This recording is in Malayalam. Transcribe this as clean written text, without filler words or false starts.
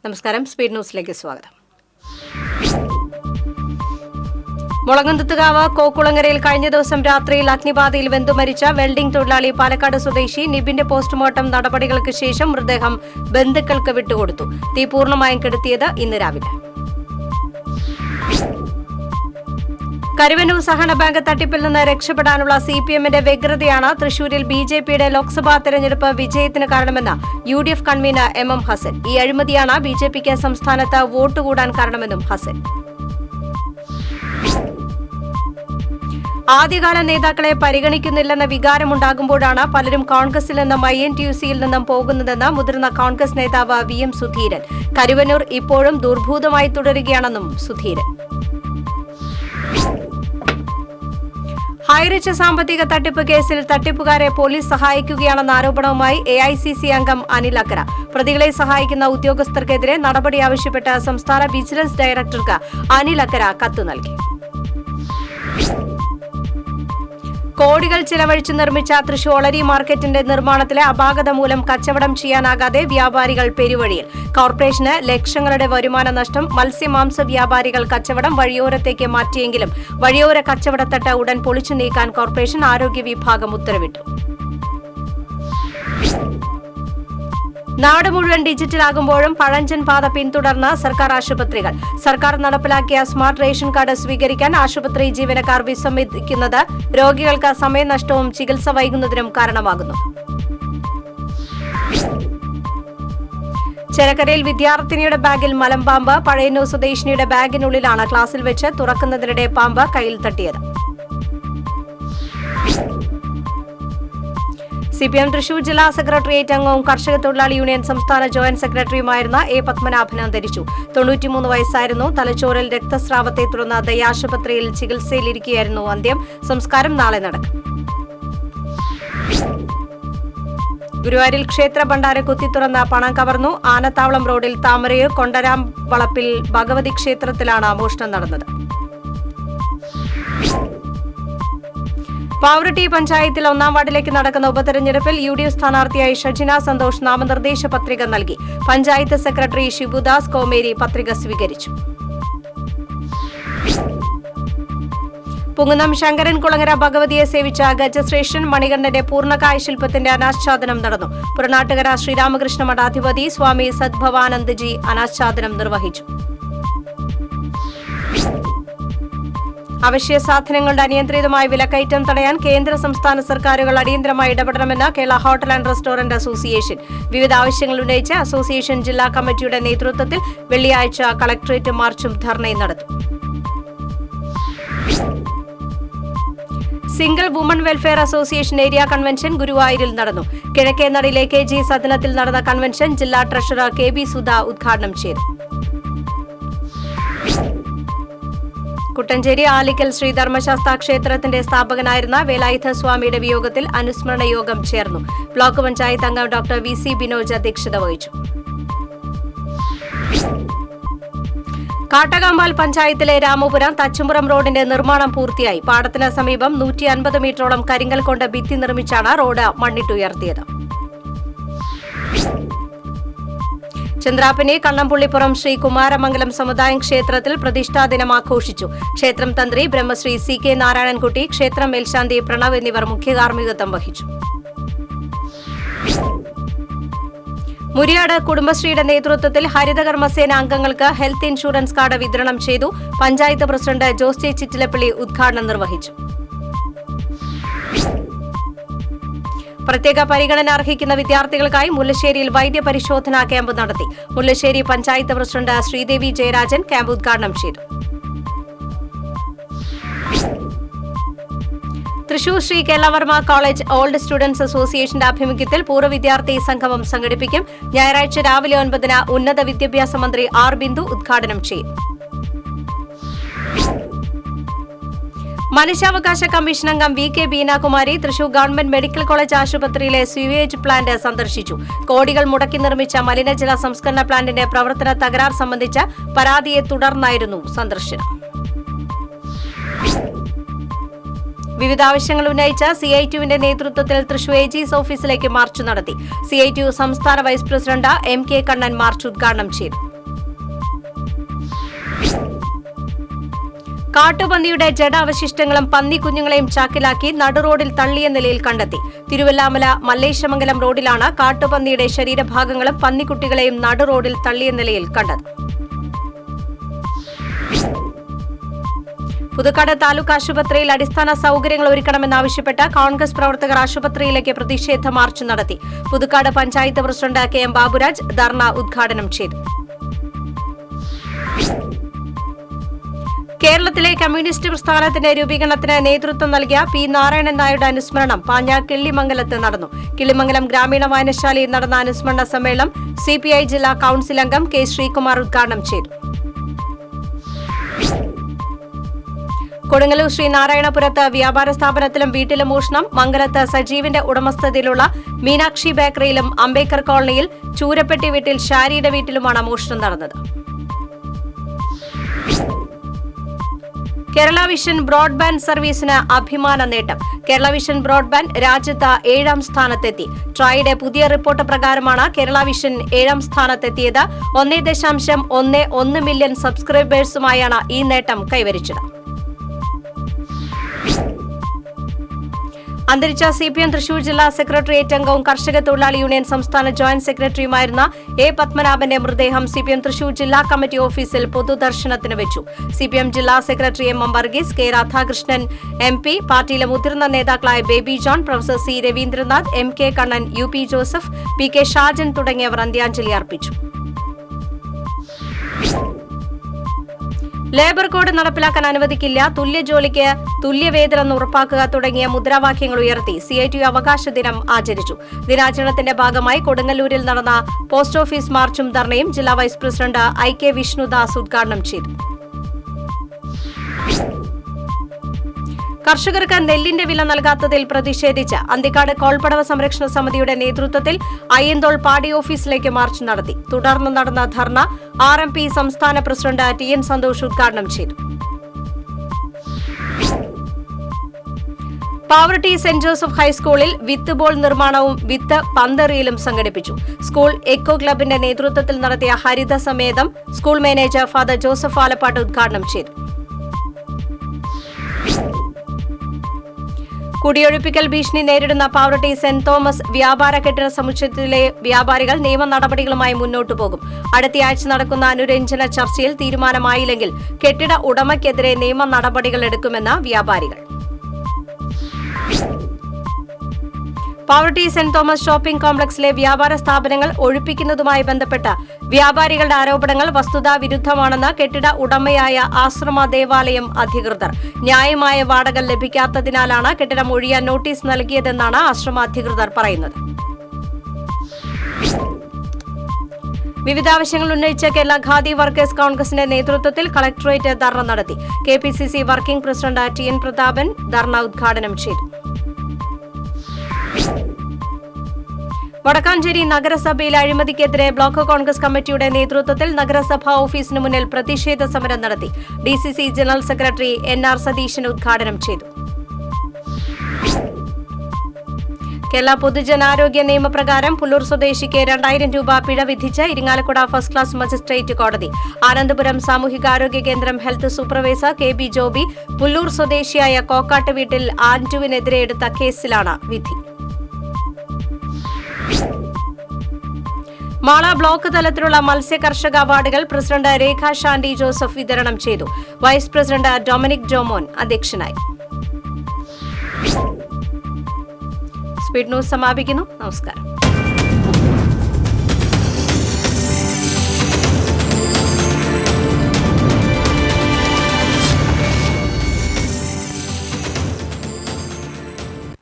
നമസ്കാരം, സ്പീഡ് ന്യൂസിലേക്ക് സ്വാഗതം. മുളങ്ങുന്നത്തുകാവ് കോക്കുളങ്ങരയിൽ കഴിഞ്ഞ ദിവസം രാത്രിയിൽ അഗ്നിബാധയിൽ വെന്തുമരിച്ച വെൽഡിംഗ് തൊഴിലാളി പാലക്കാട് സ്വദേശി നിബിന്റെ പോസ്റ്റ്മോർട്ടം നടപടികൾക്ക് ശേഷം മൃതദേഹം ബന്ധുക്കൾക്ക് വിട്ടുകൊടുത്തു. തീ പൂർണ്ണമായും കെടുത്തിയത് ഇന്ന് രാവിലെ. കരുവന്നൂർ സഹകരണ ബാങ്ക് തട്ടിപ്പിൽ നിന്ന് രക്ഷപ്പെടാനുള്ള സിപിഎമ്മിന്റെ വ്യഗ്രതയാണ് തൃശൂരിൽ ബിജെപിയുടെ ലോക്സഭാ തെരഞ്ഞെടുപ്പ് വിജയത്തിന് കാരണമെന്ന് യുഡിഎഫ് കൺവീനർ എം ഹസൻ. ഈ അഴിമതിയാണ് ബിജെപിക്ക് സംസ്ഥാനത്ത് വോട്ട് കൂടാൻ കാരണമെന്നും ഹസൻ. ആദ്യകാല നേതാക്കളെ പരിഗണിക്കുന്നില്ലെന്ന വികാരമുണ്ടാകുമ്പോഴാണ് പലരും കോൺഗ്രസിൽ നിന്നും INTUCയിൽ നിന്നും പോകുന്നതെന്ന് മുതിർന്ന കോൺഗ്രസ് നേതാവ് VM സുധീരൻ. കരുവന്നൂർ ഇപ്പോഴും ദുർഭൂതമായി തുടരുകയാണെന്നും സുധീരൻ. ഹൈറിച്ച് സാമ്പത്തിക തട്ടിപ്പ് കേസിൽ തട്ടിപ്പുകാരെ പോലീസ് സഹായിക്കുകയാണെന്ന ആരോപണവുമായി AICC അംഗം അനിൽ അക്കര. പ്രതികളെ സഹായിക്കുന്ന ഉദ്യോഗസ്ഥർക്കെതിരെ നടപടി ആവശ്യപ്പെട്ട് സംസ്ഥാന വിജിലൻസ് ഡയറക്ടർക്ക് അനിൽ അക്കര കത്ത് നൽകി. കോടികൾ ചെലവഴിച്ച് നിർമ്മിച്ച തൃശൂർ ഒളരി മാർക്കറ്റിന്റെ നിർമ്മാണത്തിലെ അപാകത മൂലം കച്ചവടം ചെയ്യാനാകാതെ വ്യാപാരികൾ പെരുവഴിയിൽ. കോർപ്പറേഷന് ലക്ഷങ്ങളുടെ വരുമാന നഷ്ടം. മത്സ്യമാംസ വ്യാപാരികൾ കച്ചവടം വഴിയോരത്തേക്ക് മാറ്റിയെങ്കിലും വഴിയോര കച്ചവടത്തട്ട് ഉടൻ പൊളിച്ചു നീക്കാൻ കോർപ്പറേഷൻ ആരോഗ്യ വിഭാഗം ഉത്തരവിട്ടു. നാട് മുഴുവൻ ഡിജിറ്റലാകുമ്പോഴും പഴഞ്ചൻ പാത പിന്തുടർന്ന സർക്കാർ ആശുപത്രികൾ. സർക്കാർ നടപ്പിലാക്കിയ സ്മാർട്ട് റേഷൻ കാർഡ് സ്വീകരിക്കാൻ ആശുപത്രി ജീവനക്കാർ വിസമ്മതിക്കുന്നത് രോഗികൾക്ക് സമയനഷ്ടവും ചികിത്സ വൈകുന്നതിനും കാരണമാകുന്നു. ചേലക്കരയിൽ വിദ്യാർത്ഥിനിയുടെ ബാഗിൽ മലമ്പാമ്പ്. പഴയന്നൂർ സ്വദേശിനിയുടെ ബാഗിനുള്ളിലാണ് ക്ലാസിൽ വെച്ച് തുറക്കുന്നതിനിടെ പാമ്പ് കയ്യിൽ തട്ടിയത്. CPM തൃശൂർ ജില്ലാ സെക്രട്ടേറിയറ്റ് അംഗവും കർഷക തൊഴിലാളി യൂണിയൻ സംസ്ഥാന ജോയിന്റ് സെക്രട്ടറിയുമായിരുന്ന A പത്മനാഭൻ അന്തരിച്ചു. 93 വയസ്സായിരുന്നു. തലച്ചോറിൽ രക്തസ്രാവത്തെ തുടർന്ന് ദയാശുപത്രിയിൽ ചികിത്സയിലിരിക്കുകയായിരുന്നു അന്ത്യം. സംസ്കാരം നാളെ നടക്കും. ഗുരുവായൂരിൽ ക്ഷേത്ര ഭണ്ഡാര കുത്തിത്തുറന്ന് പണം കവർന്നു. ആനത്താവളം റോഡിൽ താമരയൂർ കൊണ്ടരാം വളപ്പിൽ ഭഗവതി ക്ഷേത്രത്തിലാണ് മോഷണം നടന്നത്. പാവറട്ടി പഞ്ചായത്തിൽ 1-ാം വാർഡിലേക്ക് നടക്കുന്ന ഉപതെരഞ്ഞെടുപ്പിൽ UDF സ്ഥാനാർത്ഥിയായി ഷജിന സന്തോഷ് നാമനിർദ്ദേശ പത്രിക നൽകി. പഞ്ചായത്ത് സെക്രട്ടറി ഷിബുദാസ് കോമേരി പത്രിക സ്വീകരിച്ചു. പുങ്ങുന്നം ശങ്കരൻ കുളങ്ങര ഭഗവതിയെ സേവിച്ച ഗജശ്രേഷ്ഠൻ മണികണ്ഠന്റെ പൂർണ്ണകായ ശില്പത്തിന്റെ അനാച്ഛാദനം നടന്നു. പുറനാട്ടുകര ശ്രീരാമകൃഷ്ണ മഠാധിപതി സ്വാമി സദ്ഭവാനന്ദജി അനാച്ഛാദനം നിർവഹിച്ചു. അവശ്യ സാധനങ്ങളുടെ അനിയന്ത്രിതമായ വിലക്കയറ്റം തടയാൻ കേന്ദ്ര സംസ്ഥാന സർക്കാരുകൾ അടിയന്തരമായി ഇടപെടണമെന്ന് Kerala hotel and restaurant association. വിവിധ ആവശ്യങ്ങൾ ഉന്നയിച്ച് അസോസിയേഷൻ ജില്ലാ കമ്മിറ്റിയുടെ നേതൃത്വത്തിൽ വെള്ളിയാഴ്ച കളക്ടറേറ്റ് മാർച്ചും ധർണയും നടത്തും. Single woman welfare association area convention ഗുരുവായൂരിൽ നടന്നു. കിഴക്കേനടയിലെ KG സദനത്തിൽ നടന്ന കൺവെൻഷൻ ജില്ലാ ട്രഷറർ KB സുധ ഉദ്ഘാടനം ചെയ്തു. കുട്ടഞ്ചേരി ആലിക്കൽ ശ്രീ ധർമ്മശാസ്ത്ര ക്ഷേത്രത്തിന്റെ സ്ഥാപകനായിരുന്ന വേലായുധ സ്വാമിയുടെ വിയോഗത്തിൽ അനുസ്മരണ യോഗം ചേർന്നു. ബ്ലോക്ക് പഞ്ചായത്ത് അംഗം ഡോക്ടർ VC ബിനോജ് അധ്യക്ഷത വഹിച്ചു. കാട്ടകാമ്പാൽ പഞ്ചായത്തിലെ രാമപുരം തച്ചുംപുറം റോഡിന്റെ നിർമ്മാണം പൂർത്തിയായി. പാടത്തിന് സമീപം 150 മീറ്ററോളം കരിങ്കൽ കൊണ്ട് ഭിത്തി നിർമ്മിച്ചാണ് റോഡ് മണ്ണിട്ടുയർത്തിയത്. ചന്ദ്രാപ്പനി കണ്ണമ്പുള്ളിപ്പുറം ശ്രീ കുമാരമംഗലം സമുദായം ക്ഷേത്രത്തിൽ പ്രതിഷ്ഠാ ദിനം ആഘോഷിച്ചു. ക്ഷേത്രം തന്ത്രി ബ്രഹ്മശ്രീ CK നാരായണൻകുട്ടി, ക്ഷേത്രം മേൽശാന്തി പ്രണവ് എന്നിവർ മുഖ്യകാർമ്മികത്വം വഹിച്ചു. മുരിയാട് കുടുംബശ്രീയുടെ നേതൃത്വത്തിൽ ഹരിതകർമ്മസേന അംഗങ്ങൾക്ക് ഹെൽത്ത് ഇൻഷുറൻസ് കാർഡ് വിതരണം ചെയ്തു. പഞ്ചായത്ത് പ്രസിഡന്റ് ജോസ് ചിറ്റിലപ്പള്ളി ഉദ്ഘാടനം നിർവഹിച്ചു. പ്രത്യേക പരിഗണന അർഹിക്കുന്ന വിദ്യാർത്ഥികൾക്കായി മുല്ലശ്ശേരിയിൽ വൈദ്യപരിശോധനാ ക്യാമ്പ് നടത്തി. മുല്ലശ്ശേരി പഞ്ചായത്ത് പ്രസിഡന്റ് ശ്രീദേവി ജയരാജൻ ക്യാമ്പ് ഉദ്ഘാടനം ചെയ്തു. Thrissur Sree Keralavarma college old students അസോസിയേഷന്റെ ആഭിമുഖ്യത്തിൽ പൂർവ്വ വിദ്യാർത്ഥി സംഗമം സംഘടിപ്പിക്കും. ഞായറാഴ്ച രാവിലെ 9-ന് ഉന്നത വിദ്യാഭ്യാസ മന്ത്രി R ബിന്ദു ഉദ്ഘാടനം ചെയ്യും. മനുഷ്യാവകാശ കമ്മീഷൻ അംഗം VK Beenakumari Thrissur government medical college ആശുപത്രിയിലെ സ്വീവേജ് പ്ലാന്റ് സന്ദർശിച്ചു. കോടികൾ മുടക്കി നിർമ്മിച്ച മലിനജല സംസ്കരണ പ്ലാന്റിന്റെ പ്രവർത്തന തകരാർ സംബന്ധിച്ച പരാതിയെ തുടർന്നായിരുന്നു സന്ദർശനം. വിവിധ ആവശ്യങ്ങൾ ഉന്നയിച്ച CITUവിന്റെ നേതൃത്വത്തിൽ തൃശൂർ AG's ഓഫീസിലേക്ക് മാർച്ച് നടത്തി. CITU സംസ്ഥാന vice president MK Kannan march ഉദ്ഘാടനം ചെയ്തു. കാട്ടുപന്നിയുടെ ജഡാവശിഷ്ടങ്ങളും പന്നിക്കുഞ്ഞുങ്ങളെയും ചാക്കിലാക്കി നടുറോഡിൽ തള്ളിയ നിലയിൽ കണ്ടെത്തി. തിരുവല്ലാമല മല്ലേശമംഗലം റോഡിലാണ് കാട്ടുപന്നിയുടെ ശരീരഭാഗങ്ങളും പന്നിക്കുട്ടികളെയും നടുറോഡിൽ തള്ളിയ നിലയിൽ കണ്ടത്. പുതുക്കാട് താലൂക്ക് ആശുപത്രിയിൽ അടിസ്ഥാന സൌകര്യങ്ങൾ ഒരുക്കണമെന്നാവശ്യപ്പെട്ട് കോൺഗ്രസ് പ്രവർത്തകർ ആശുപത്രിയിലേക്ക് പ്രതിഷേധ മാർച്ച് നടത്തി. പുതുക്കാട് പഞ്ചായത്ത് പ്രസിഡന്റ് KM ബാബുരാജ് ധർണ ഉദ്ഘാടനം ചെയ്തു. കേരളത്തിലെ കമ്മ്യൂണിസ്റ്റ് പ്രസ്ഥാനത്തിന്റെ രൂപീകരണത്തിന് നേതൃത്വം നൽകിയ P. നാരായണൻ നായരുടെ അനുസ്മരണം പാഞ്ഞാൾ കിള്ളിമംഗലത്ത് നടന്നു. കിള്ളിമംഗലം ഗ്രാമീണ വായനശാലയിൽ നടന്ന അനുസ്മരണ സമ്മേളനം CPI ജില്ലാ കൌൺസിൽ അംഗം K. ശ്രീകുമാർ ഉദ്ഘാടനം ചെയ്തു. കൊടുങ്ങല്ലൂർ ശ്രീനാരായണപുരത്ത് വ്യാപാര സ്ഥാപനത്തിലും വീട്ടിലും മോഷണം. മംഗലത്ത് സജീവിന്റെ ഉടമസ്ഥതയിലുള്ള മീനാക്ഷി ബേക്കറിയിലും അംബേദ്കർ കോളനിയിൽ ചൂരപ്പെട്ടി വീട്ടിൽ ഷാരിയുടെ വീട്ടിലുമാണ് മോഷണം നടന്നത്. കേരള വിഷൻ ബ്രോഡ്ബാൻഡ് സർവീസിന് അഭിമാന നേട്ടം. കേരള വിഷൻ ബ്രോഡ്ബാൻഡ് രാജ്യത്ത് 7ാം സ്ഥാനത്തെത്തി. ട്രായുടെ പുതിയ റിപ്പോർട്ട് പ്രകാരമാണ് കേരള വിഷൻ 7ാം സ്ഥാനത്തെത്തിയത്. 1.11 മില്യൺ സബ്സ്ക്രൈബേഴ്സുമായാണ് ഈ നേട്ടം കൈവരിച്ചത്. അന്തരിച്ച CPM തൃശൂർ ജില്ലാ സെക്രട്ടേറിയറ്റ് അംഗവും കർഷക തൊഴിലാളി യൂണിയൻ സംസ്ഥാന ജോയിന്റ് സെക്രട്ടറിയുമായിരുന്ന A. പത്മനാഭന്റെ മൃതദേഹം CPM തൃശൂർ ജില്ലാ കമ്മിറ്റി ഓഫീസിൽ പൊതുദർശനത്തിന് വെച്ചു. CPM ജില്ലാ secretary M. Varghese, K. Radhakrishnan MP, പാർട്ടിയിലെ മുതിർന്ന നേതാക്കളായ Baby John, professor C. Raveendranath, MK Kannan, UP Joseph, PK Shajan തുടങ്ങിയവർ അന്ത്യാഞ്ജലി അർപ്പിച്ചു. ലേബർ കോഡ് നടപ്പിലാക്കാൻ അനുവദിക്കില്ല, തുല്യ ജോലിക്ക് തുല്യവേതനം ഉറപ്പാക്കുക തുടങ്ങിയ മുദ്രാവാക്യങ്ങൾ ഉയർത്തി CITU അവകാശ ദിനം ആചരിച്ചു. ദിനാചരണത്തിന്റെ ഭാഗമായി കൊടുങ്ങല്ലൂരിൽ നടന്ന പോസ്റ്റ് ഓഫീസ് മാർച്ചും ധർണയും ജില്ലാ വൈസ് പ്രസിഡന്റ് IK വിഷ്ണുദാസ് ഉദ്ഘാടനം ചെയ്തു. കർഷകർക്ക് നെല്ലിന്റെ വില നൽകാത്തതിൽ പ്രതിഷേധിച്ച് അന്തിക്കാട് കോൾപ്പടവ സംരക്ഷണ സമിതിയുടെ നേതൃത്വത്തിൽ അയ്യന്തോൾ പാടി ഓഫീസിലേക്ക് മാർച്ച് നടത്തി. തുടർന്ന് നടന്ന ധർണ RMP സംസ്ഥാന പ്രസിഡന്റ് TN സന്തോഷ് ഉദ്ഘാടനം ചെയ്തു. പാവറട്ടി സെന്റ് ജോസഫ് ഹൈസ്കൂളിൽ വിത്ത് ബോൾ നിർമ്മാണവും വിത്ത് പന്തെറിയലും സംഘടിപ്പിച്ചു. സ്കൂൾ എക്കോ ക്ലബിന്റെ നേതൃത്വത്തിൽ നടത്തിയ ഹരിത സമേതം school manager father Joseph Alappatt ഉദ്ഘാടനം ചെയ്തു. കുടിയൊഴിപ്പിക്കൽ ഭീഷണി നേരിടുന്ന പാവറട്ടി സെന്റ് തോമസ് വ്യാപാര കെട്ടിട സമുച്ചയത്തിലെ വ്യാപാരികൾ നിയമ നടപടികളുമായി മുന്നോട്ടു പോകും. അടുത്തയാഴ്ച നടക്കുന്ന അനുരഞ്ജന ചർച്ചയിൽ തീരുമാനമായില്ലെങ്കിൽ കെട്ടിട ഉടമയ്ക്കെതിരെ നിയമ നടപടികൾ എടുക്കുമെന്ന് വ്യാപാരികൾ. പാവറട്ടി സെന്റ് തോമസ് ഷോപ്പിംഗ് കോംപ്ലക്സിലെ വ്യാപാര സ്ഥാപനങ്ങൾ ഒഴിപ്പിക്കുന്നതുമായി ബന്ധപ്പെട്ട വ്യാപാരികളുടെ ആരോപണങ്ങൾ വസ്തുതാ വിരുദ്ധമാണെന്ന് കെട്ടിട ഉടമയായ ആശ്രമ ദേവാലയം അധികൃതർ. ന്യായമായ വാടക ലഭിക്കാത്തതിനാലാണ് കെട്ടിടം ഒഴിയാൻ നോട്ടീസ് നൽകിയതെന്നാണ് ആശ്രമ അധികൃതർ പറയുന്നത്. വിവിധ ആവശ്യങ്ങൾ ഉന്നയിച്ച് കേരള ഖാദി വർക്കേഴ്സ് കോൺഗ്രസിന്റെ നേതൃത്വത്തിൽ കളക്ടറേറ്റ് ധർണ നടത്തി. KPCC working president TN Prathapan dharna ഉദ്ഘാടനം ചെയ്തു. വടക്കാഞ്ചേരി നഗരസഭയിലെ അഴിമതിക്കെതിരെ ബ്ലോക്ക് കോൺഗ്രസ് കമ്മിറ്റിയുടെ നേതൃത്വത്തിൽ നഗരസഭാ ഓഫീസിന് മുന്നിൽ പ്രതിഷേധ സമരം നടത്തി. DCC general secretary NR Satheesan ഉദ്ഘാടനം ചെയ്തു. കേരള പൊതുജനാരോഗ്യ നിയമപ്രകാരം പുല്ലൂർ സ്വദേശിക്ക് 2000 രൂപ പിഴ വിധിച്ച് ഇരിങ്ങാലക്കുട ഫസ്റ്റ് ക്ലാസ് മജിസ്ട്രേറ്റ് കോടതി. ആനന്ദപുരം സാമൂഹികാരോഗ്യ കേന്ദ്രം health supervisor KB Joby Pullur സ്വദേശിയായ കോക്കാട്ട് വീട്ടിൽ ആന്റുവിനെതിരെ എടുത്ത കേസിലാണ് വിധി. മാള ബ്ലോക്ക് തലത്തിലുള്ള മത്സ്യ കർഷക അവാർഡുകൾ പ്രസിഡന്റ് രേഖ ഷാൻഡി ജോസഫ് വിതരണം ചെയ്തു. വൈസ് പ്രസിഡന്റ് ഡൊമിനിക് ജോമോൻ അധ്യക്ഷനായി. സ്പീഡ് ന്യൂസ് സമാപിക്കുന്നു. നമസ്കാരം.